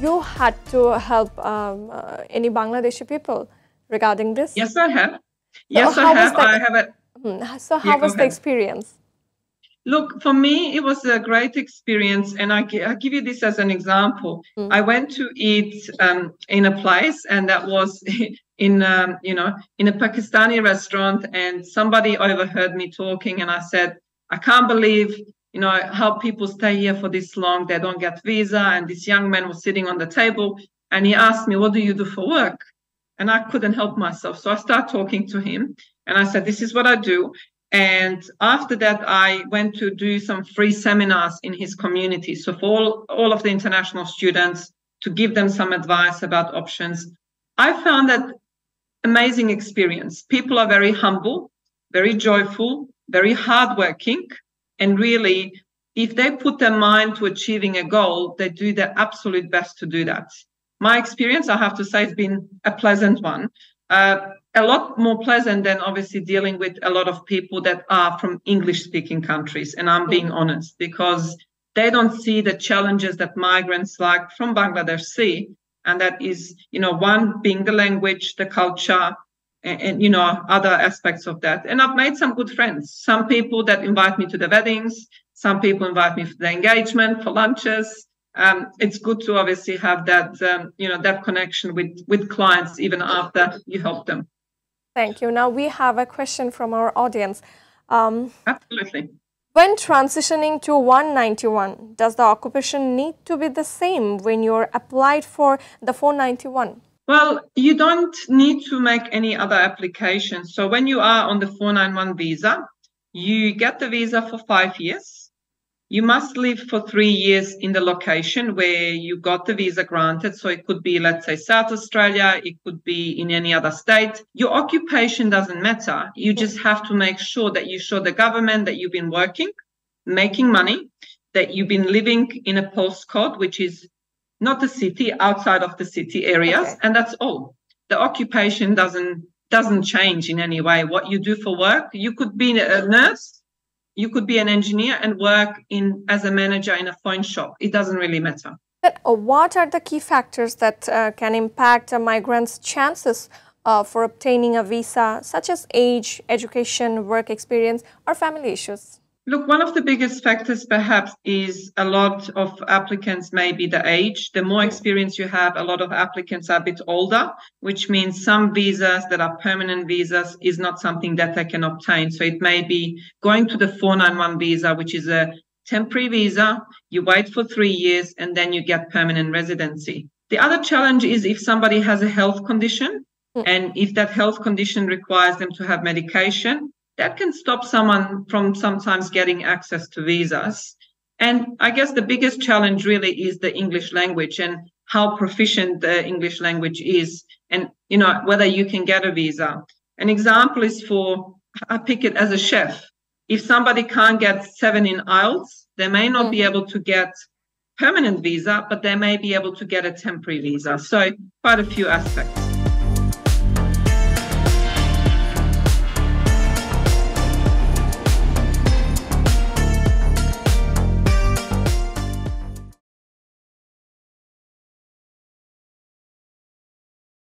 you had to help any Bangladeshi people regarding this? Yes, I have. Yes, I have. So how was the experience? Look, for me, it was a great experience. And I give you this as an example. I went to eat in a place, and that was in a Pakistani restaurant, and somebody overheard me talking, and I said, I can't believe, how people stay here for this long. They don't get visa. And this young man was sitting on the table, and he asked me, what do you do for work? And I couldn't help myself. So I started talking to him, and I said, this is what I do. And after that, I went to do some free seminars in his community. So for all of the international students, to give them some advice about options. I found that amazing experience. People are very humble, very joyful, very hardworking. And really, if they put their mind to achieving a goal, they do their absolute best to do that. My experience, I have to say, has been a pleasant one. A lot more pleasant than obviously dealing with a lot of people that are from English-speaking countries. And I'm being honest, because they don't see the challenges that migrants like from Bangladesh see. And that is, one being the language, the culture, and other aspects of that. And I've made some good friends. Some people that invite me to the weddings, some people invite me for the engagement, for lunches. It's good to obviously have that, that connection with clients even after you help them. Thank you. Now we have a question from our audience. Absolutely. When transitioning to 191, does the occupation need to be the same when you're applied for the 491? Well, you don't need to make any other application. So when you are on the 491 visa, you get the visa for 5 years. You must live for 3 years in the location where you got the visa granted. So it could be, let's say, South Australia. It could be in any other state. Your occupation doesn't matter. You just have to make sure that you show the government that you've been working, making money, that you've been living in a postcode, which is not the city, outside of the city areas. Okay. And that's all. The occupation doesn't change in any way. What you do for work, you could be a nurse. You could be an engineer and work as a manager in a phone shop. It doesn't really matter. But what are the key factors that can impact a migrant's chances for obtaining a visa, such as age, education, work experience, or family issues? Look, one of the biggest factors perhaps is a lot of applicants may be the age. The more experience you have, a lot of applicants are a bit older, which means some visas that are permanent visas is not something that they can obtain. So it may be going to the 491 visa, which is a temporary visa. You wait for 3 years and then you get permanent residency. The other challenge is if somebody has a health condition, and if that health condition requires them to have medication, that can stop someone from sometimes getting access to visas. And I guess the biggest challenge really is the English language and how proficient the English language is, and whether you can get a visa. An example is I pick it as a chef. If somebody can't get 7 in IELTS, they may not be able to get permanent visa, but they may be able to get a temporary visa. So quite a few aspects.